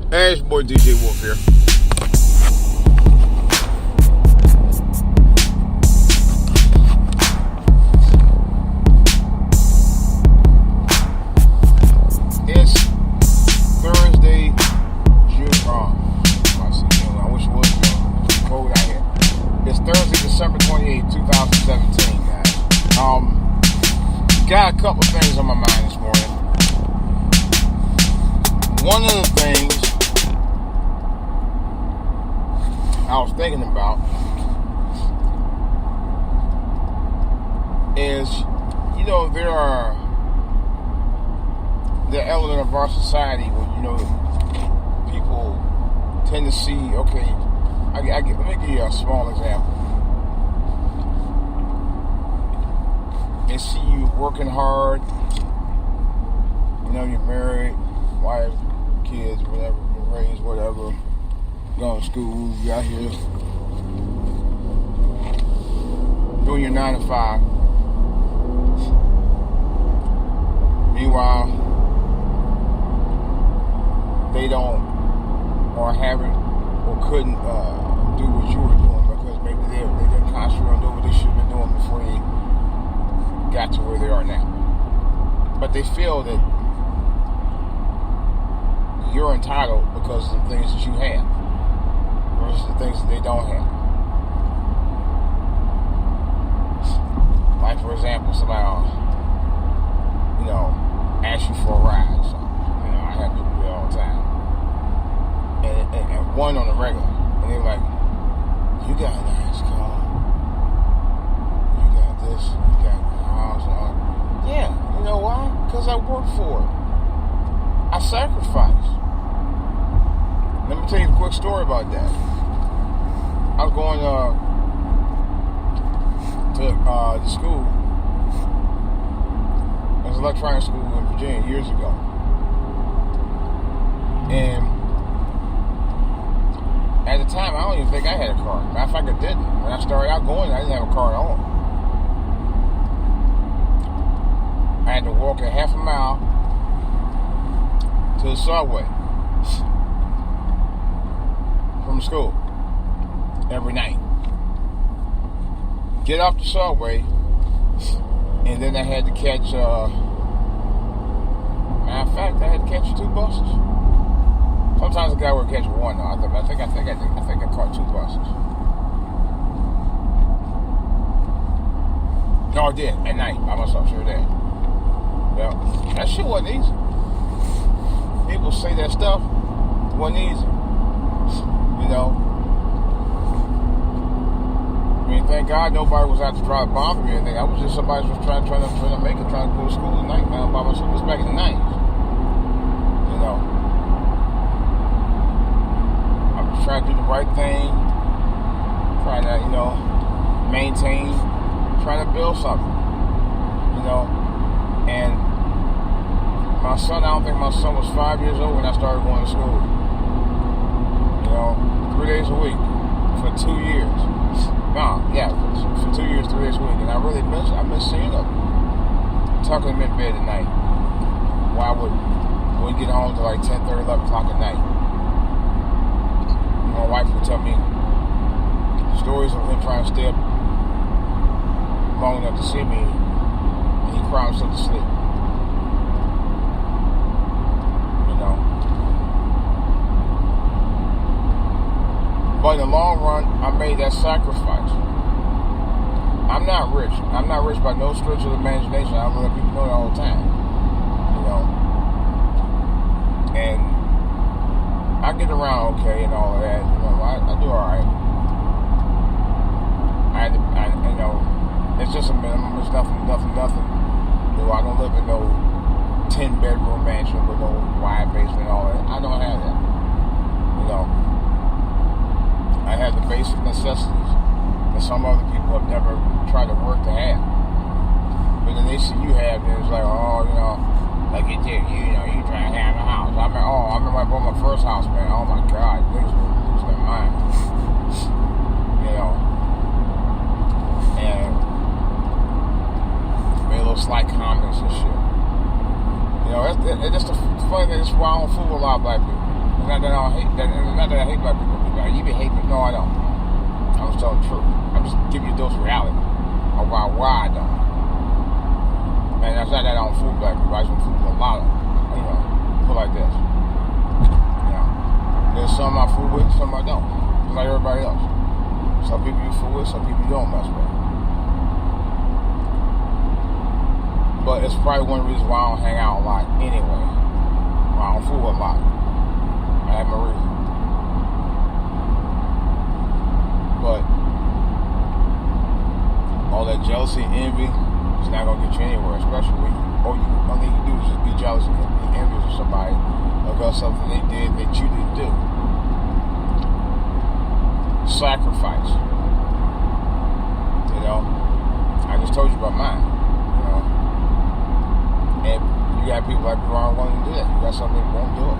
Hey, it's your boy DJ Wolf here. It's Thursday, I wish it was June. Cold out here. It's Thursday, December 28th, 2017, guys. Got a couple things on my mind this morning. One of the things I was thinking about is, there are the element of our society where, people tend to see, okay, let me give you a small example. They see you working hard, you're married, wife, kids, whatever, you're raised, whatever, going to school, you out here doing your 9 to 5. Meanwhile, they don't, or haven't, or couldn't do what you were doing because maybe they didn't concentrate on doing what they should have been doing before they got to where they are now. But they feel that you're entitled because of the things that you have versus the things that they don't have. Like, for example, somebody ask you for a ride. So, I have people do that all the time. And one on the regular. And they're like, you got a nice car. You got this. You got a house. Yeah, you know why? Because I worked for it. I sacrificed. Let me tell you a quick story about that. I was going to school. It was electronic school in Virginia years ago. And at the time, I don't even think I had a car. Matter of fact, I didn't. When I started out going, I didn't have a car at all. I had to walk a half a mile to the subway from school every night. Get off the subway, and then I had to catch, matter of fact, I had to catch 2 buses. Sometimes a guy would catch one, though. I think I caught 2 buses. No, I did, at night, by myself, sure did. Yeah, that shit wasn't easy. People say that stuff wasn't easy. I mean, thank God nobody was out to try to bother me or anything. I was just somebody who was trying to make it, trying to go to school at night, man, by myself. It was back in the 90s. I was trying to do the right thing, trying to, maintain, trying to build something, and my son, I don't think my son was 5 years old when I started going to school. 3 days a week for 2 years. For 2 years, 3 days a week. And I really miss seeing him. Tucking him in bed at night. Why would get home to like 10:30, 11 o'clock at night. My wife would tell me stories of him trying to stay up long enough to see me, and he cried himself to sleep. But in the long run, I made that sacrifice. I'm not rich. I'm not rich by no stretch of the imagination. I let people know that all the time. And I get around okay and all of that. I do all right. It's just a minimum. It's nothing. I don't live in no 10-bedroom mansion with no wide basement and all that. I don't have that. I have the basic necessities that some other people have never tried to work to have. But then they see you have, and it's like, like you did, you trying to have a house. I remember when I bought my first house, man. Oh my God, niggas were losing their mind. And made little slight comments and shit. It's just a funny thing. That's why I don't fool with a lot of black people. not that I don't hate. Not that I hate black people. You even hate me? No, I don't. I'm just telling the truth. I'm just giving you a dose of reality of why I don't. And that's not that I don't fool black people. I just fool a lot of, put like this. There's some I fool with, some I don't. Just like everybody else. Some people you fool with, some people you don't mess with. But it's probably one of the reasons why I don't hang out a lot anyway. Why I don't fool with a lot. I have my reason. But all that jealousy and envy is not going to get you anywhere, especially when all you can do is just be jealous and be envious of somebody about something they did that you didn't do. Sacrifice. I just told you about mine. And you got people like Ron wanting to do that. You got some people won't do it.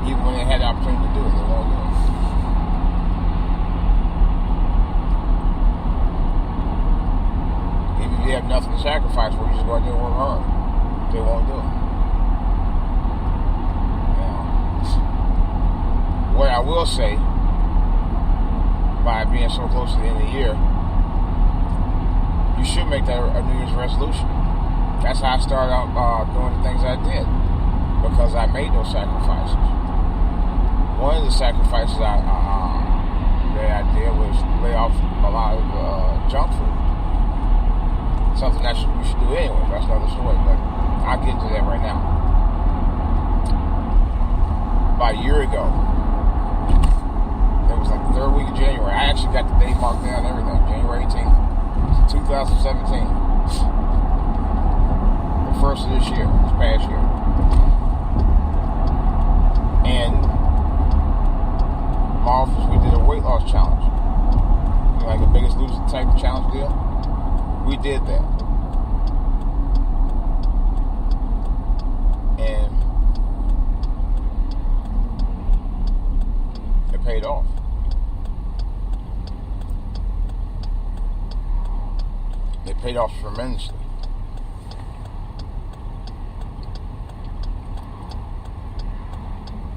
Even when they had the opportunity to do it, they won't do it. Even if you have nothing to sacrifice for, you just go out there and work hard. They won't do it. What I will say, by being so close to the end of the year, you should make that a New Year's resolution. That's how I started out doing the things I did, because I made those sacrifices. One of the sacrifices that I did was lay off a lot of junk food. Something that you should do anyway. That's another story, but I'll get into that right now. About a year ago, it was like the third week of January. I actually got the date marked down and everything. January 18th, 2017. The first of this year, this past year. And my office, we did a weight loss challenge. Like the Biggest Loser type of challenge deal. We did that. And it paid off. It paid off tremendously.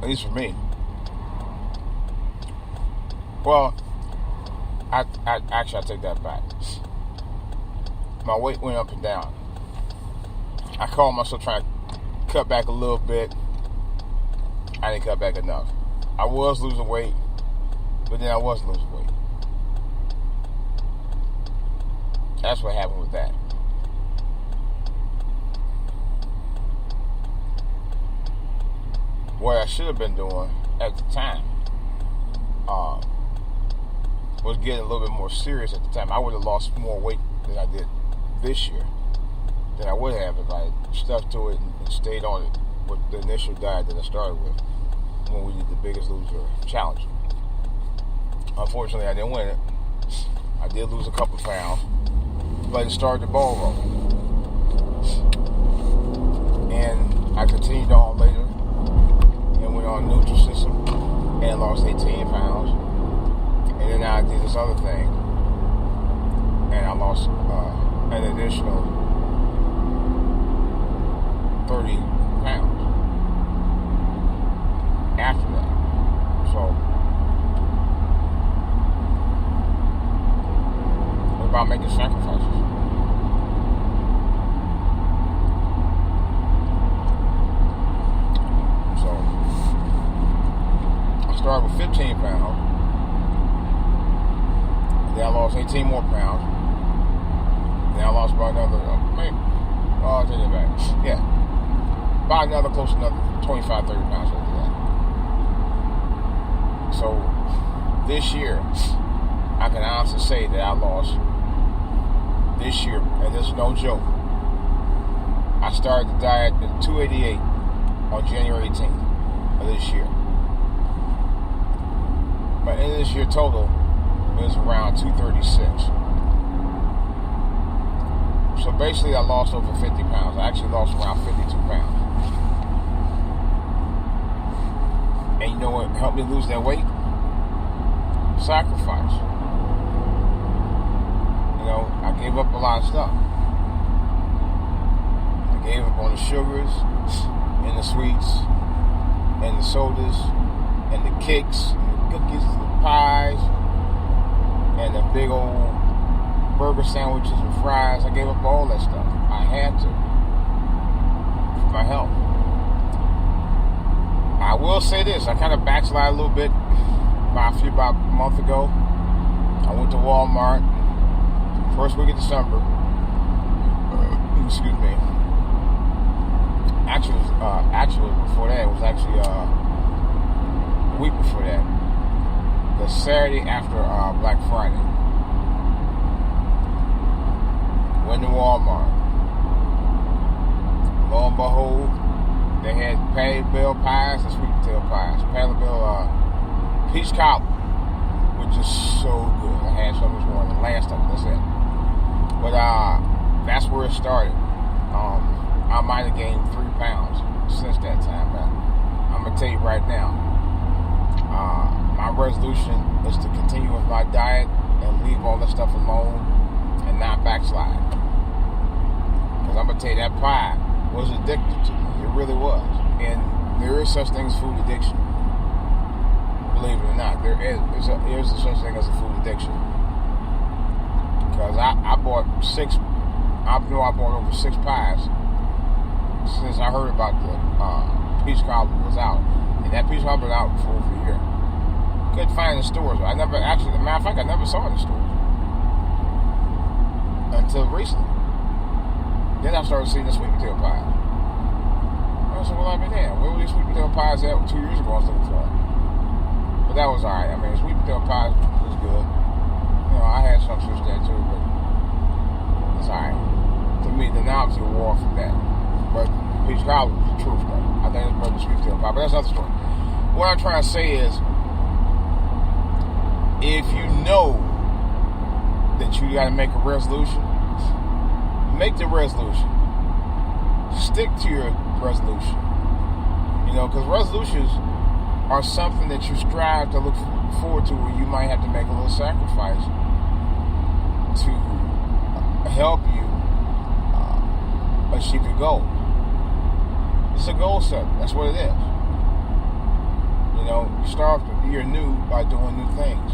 At least for me. Well, I take that back. My weight went up and down. I called myself trying to cut back a little bit. I didn't cut back enough. I was losing weight, but then I wasn't losing weight. That's what happened with that. What I should have been doing at the time was getting a little bit more serious at the time. I would have lost more weight than I did this year than I would have if I stuck to it and stayed on it with the initial diet that I started with when we did the Biggest Loser challenge. Unfortunately, I didn't win it. I did lose a couple pounds, but it started the ball rolling. And I continued on later and went on a Nutrisystem and lost 18 pounds. And then I did this other thing and I lost an additional 30 pounds after that. So it's about making sacrifices. So I started with 15 pounds. Then I lost 18 more pounds. Then I lost about another, I'll take it back. Yeah. About another, close to another 25, 30 pounds after that. So this year, I can honestly say that I lost this year, and this is no joke. I started the diet at 288 on January 18th of this year. But in this year total, it was around 236. So basically I lost over 50 pounds. I actually lost around 52 pounds. And you know what helped me lose that weight? Sacrifice. I gave up a lot of stuff. I gave up on the sugars and the sweets and the sodas and the cakes and the cookies and the pies and the big old burger sandwiches and fries. I gave up all that stuff. I had to for my health. I will say this, I kind of backslid a little bit about a month ago. I went to Walmart first week of December. Excuse me. Actually before that, it was actually a week before that. The Saturday after Black Friday. Went to Walmart. Lo and behold, they had Patty Bell pies and sweet potato pies. Patty Bell peach cobbler, which is so good. I had some this morning. The last of it, that's it. But that's where it started. I might have gained 3 pounds since that time. But I'm gonna tell you right now, my resolution is to continue with my diet and leave all that stuff alone and not backslide. Because I'm gonna tell you, that pie was addictive to me. It really was. And there is such thing as food addiction. Believe it or not, there is such thing as a food addiction. Because I bought 6. I know I bought over 6 pies since I heard about the peach cobbler was out. And that peach cobbler was out for over a year. Couldn't find it in stores. As a matter of fact, I never saw it in stores until recently. Then I started seeing the sweet potato pie. I said, well, I've been there. Where were these sweet potato pies at 2 years ago? I was looking for them. But that was alright. I mean, sweet potato pie was good. You know, I had some fish there too, but it's alright. To me, the novelty wore from that. But peach cobbler was the truth, though. I think it's better than sweet potato pie, but that's another story. What I'm trying to say is, if you know that you got to make a resolution, make the resolution. Stick to your resolution. You know, because resolutions are something that you strive to look forward to, where you might have to make a little sacrifice to help you achieve your goal. It's a goal set. That's what it is. You know, you start the year new by doing new things,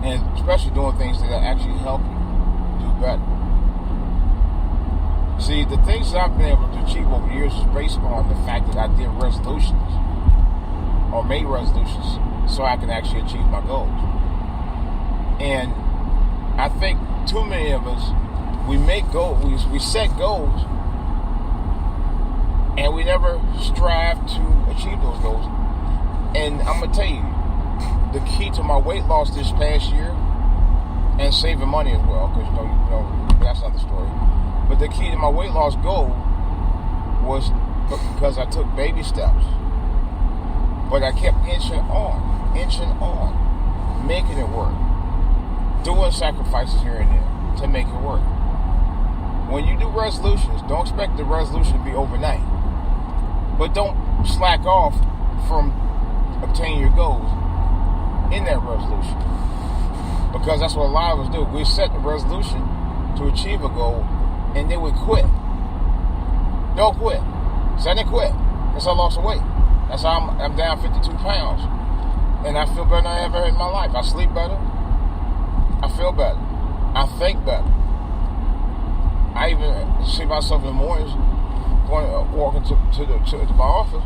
and especially doing things that actually help you do better. See, the things that I've been able to achieve over the years is based on the fact that I did resolutions or made resolutions so I can actually achieve my goals. And I think too many of us, we make goals, we set goals, and we never strive to achieve those goals. And I'm going to tell you, the key to my weight loss this past year, and saving money as well, because you know that's another story. But the key to my weight loss goal was because I took baby steps. But I kept inching on, making it work. Doing sacrifices here and there to make it work. When you do resolutions, don't expect the resolution to be overnight. But don't slack off from obtaining your goals in that resolution. Because that's what a lot of us do. We set the resolution to achieve a goal, and then we quit. Don't quit. So I didn't quit. That's how I lost the weight. That's how I'm down 52 pounds. And I feel better than I ever had in my life. I sleep better. I feel better. I think better. I even see myself in the mornings walking to my office,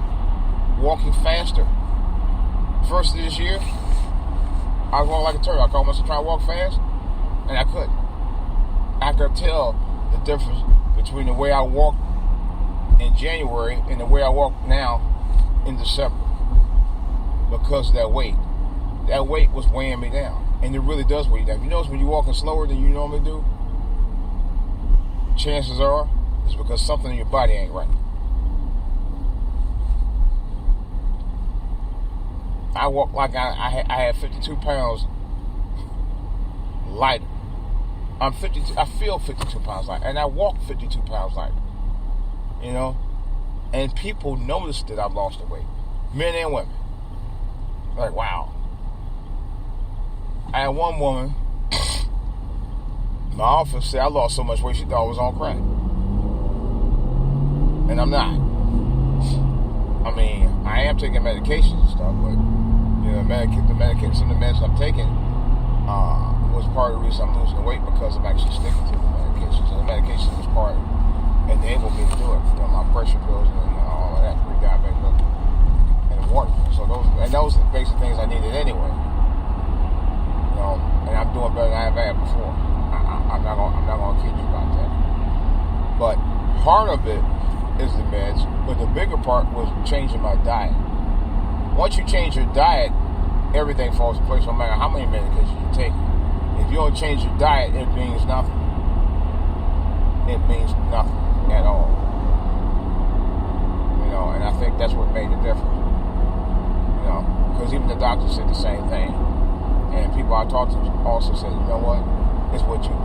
walking faster. First of this year, I was walking like a turtle. I called myself trying to walk fast, and I couldn't. I could tell the difference between the way I walked in January and the way I walk now in December, because of that weight. That weight was weighing me down, and it really does weigh you down. You notice when you're walking slower than you normally do, chances are it's because something in your body ain't right. I walk like I had 52 pounds lighter. I feel 52 pounds lighter, and I walk 52 pounds lighter. You know, and people notice that I've lost the weight, men and women. Like, wow. I had one woman in my office say I lost so much weight she thought I was on crack, and I'm not. I mean, I am taking medications and stuff, but the medication, some of the meds I'm taking was part of the reason I'm losing the weight, because I'm actually sticking to the medications. And the medication was part enabled me to do it. My pressure pills and all of that, pre-diabetic milk and water. So those are the basic things I needed anyway. And I'm doing better than I've had before. I'm not gonna kid you about that. But part of it is the meds, but the bigger part was changing my diet. Once you change your diet, everything falls in place, no matter how many medications you take. If you don't change your diet, it means nothing. It means nothing at all. And I think that's what made the difference. Because even the doctor said the same thing. And people I talked to also said, you know what? It's what you eat.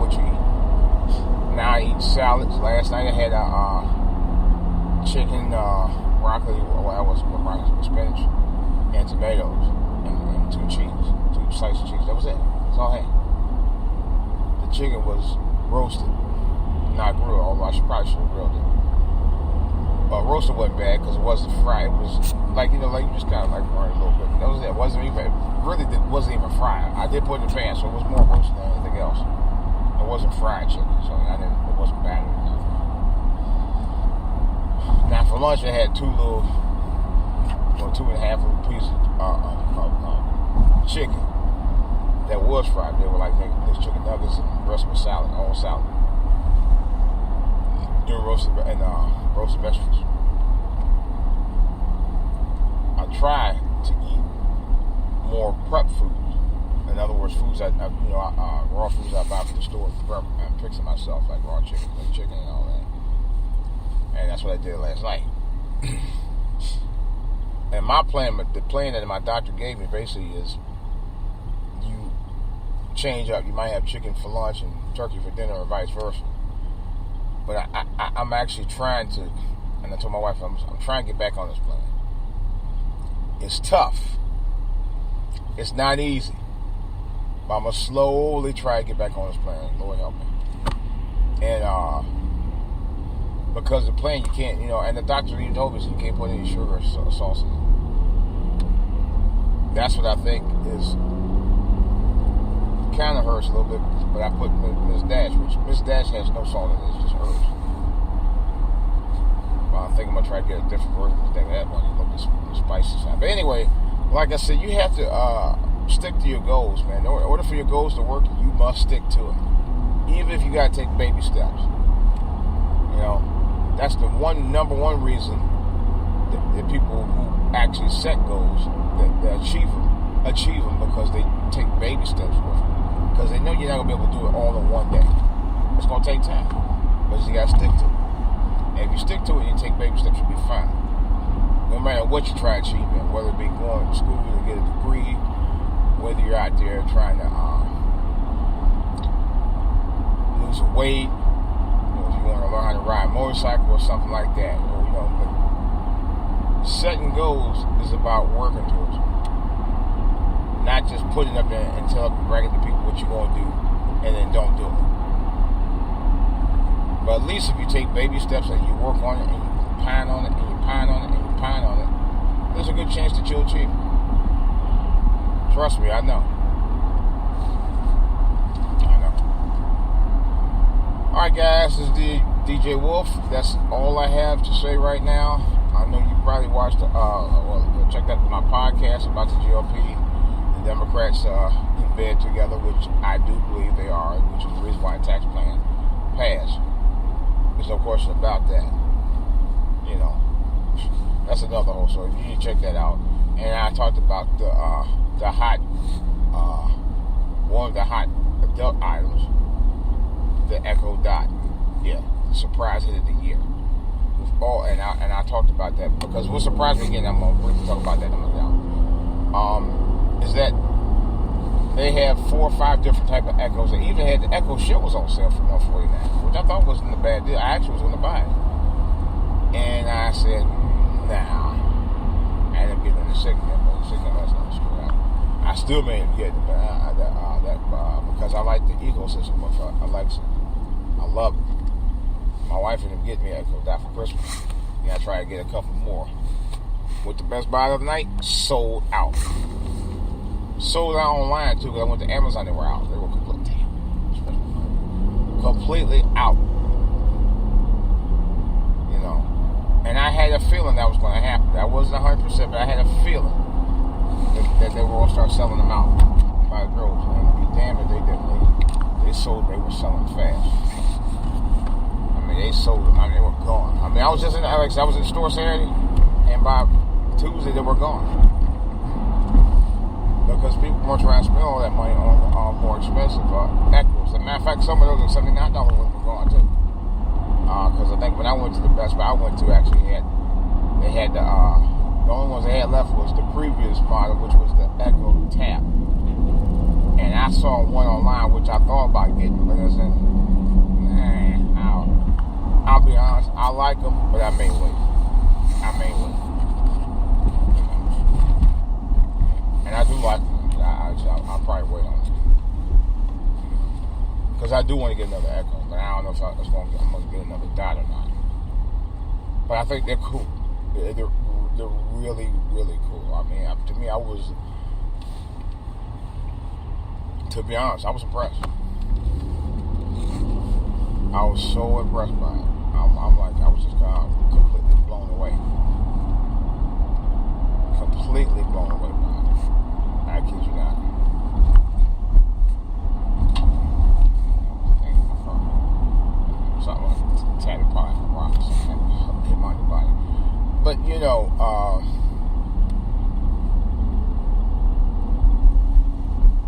Now I eat salads. Last night I had chicken, broccoli, spinach, and tomatoes, and two slices of cheese. That was it. That's all I had. The chicken was roasted, not grilled, although I probably should have grilled it. But roasted wasn't bad because it wasn't fried. It was like you just kind of like burn it a little bit. That was it. It wasn't even fried. I did put it in the pan, so it was more roasted than anything else. It wasn't fried chicken, so it wasn't bad or nothing. Now for lunch I had 2.5 little pieces of chicken that was fried. They were like making this chicken nuggets and the rest was salad, all salad. Doing roasted vegetables. I try to eat more prep foods. In other words, foods raw foods I buy from the store and fix it myself, like raw chicken and all that. And that's what I did last night. And the plan that my doctor gave me basically is you change up. You might have chicken for lunch and turkey for dinner, or vice versa. But I'm actually trying to, and I told my wife I'm trying to get back on this plan. It's tough. It's not easy. But I'm going to slowly try to get back on this plan. Lord help me. And because the plan, you can't, and the doctor even told me you can't put any sugar or sauce in it. That's what I think is kind of hurts a little bit, but I put Miss Dash, which Miss Dash has no salt in it, it's just herbs. Well, I think I'm going to try to get a different version of that one, a little bit spicy side. But anyway, like I said, you have to stick to your goals, man. In order for your goals to work, you must stick to it. Even if you got to take baby steps. That's the number one reason that people who actually set goals, that achieve them because they take baby steps with them. Because they know you're not going to be able to do it all in one day. It's going to take time. But you got to stick to it. And if you stick to it and you take baby steps, you'll be fine. No matter what you try to achieve, man, whether it be going to school to get a degree, whether you're out there trying to lose some weight, if you want to learn how to ride a motorcycle or something like that, but setting goals is about working towards them. Not just putting up there and bragging to people what you're going to do and then don't do it. But at least if you take baby steps and you work on it and you pine on it and you pine on it and you pine on it, there's a good chance that you'll achieve it. Trust me, I know. Alright guys, this is DJ Wolf. That's all I have to say right now. I know you probably watched checked out my podcast about the GOP. Democrats in bed together, which I do believe they are, which is the reason why the tax plan passed. There's no question about that. That's another whole story. You need to check that out. And I talked about one of the hot adult items, the Echo Dot. Yeah, the surprise hit of the year. And I talked about that because what surprised me again, I'm going to briefly talk about that in a minute. Is that they have 4 or 5 different type of Echoes. They even had the Echo Show was on sale for $149, which I thought wasn't a bad deal. I actually was going to buy it, and I said, nah. I ended up getting the signal. That's not screw out. I still may get it, but because I like the ecosystem of Alexa. I love it. My wife ended up getting me Echo Dot for Christmas. Yeah, I try to get a couple more. with the Best Buy the other night, sold out. Sold out online too, because I went to Amazon, they were out. They were completely out. You know. And I had a feeling that was going to happen. I wasn't 100%, but I had a feeling that they were going to start selling them out by the droves. And to be damned if they didn't. They were selling fast. I mean, they sold them. I mean, they were gone. I mean, I was in the store Saturday, and by Tuesday they were gone. Because people weren't trying to spend all that money on more expensive Echoes. As a matter of fact, some of those at $79 ones were gone too. Because I think when I went to the Best Buy I went to, actually they had the only ones they had left was the previous model, which was the Echo Tap. And I saw one online which I thought about getting, but I said, I'll be honest, I like them, but I may wait. And I do like them. I'll probably wait on them. Because I do want to get another Echo, but I don't know if I'm going to get another Dot or not. But I think they're cool. They're really, really cool. I mean, to me, to be honest, I was impressed. I was so impressed by it. I was just completely blown away. Completely blown away by it. I kid you not. Something like tatted pie from rock or something hit my body. But, you know,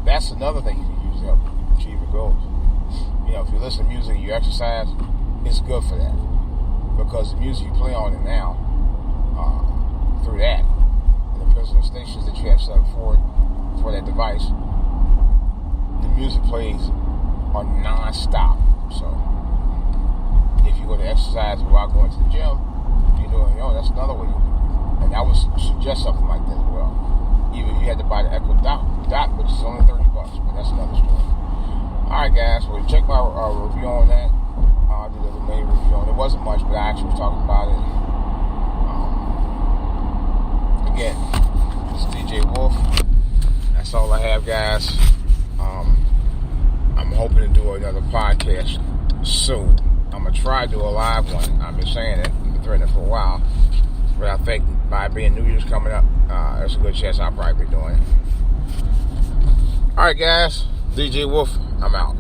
that's another thing you can use to help achieve your goals. You know, if you listen to music and you exercise, it's good for that. Because the music you play on it now, through that, and the personal stations that you have set up for that device, the music plays are non-stop. So, if you go to exercise while going to the gym, that's another way you do it. And I would suggest something like that as well. Even if you had to buy the Echo Dot, which is only $30, but that's another story. Alright guys, well check my review on that. I did a little mini review on it. It wasn't much, but I actually was talking about it. Again, this is DJ Wolf. That's all I have, guys. I'm hoping to do another podcast soon. I'm going to try to do a live one. I've been saying it. I've been threatening it for a while. But I think by being New Year's coming up, there's a good chance I'll probably be doing it. Alright guys, DJ Wolf, I'm out.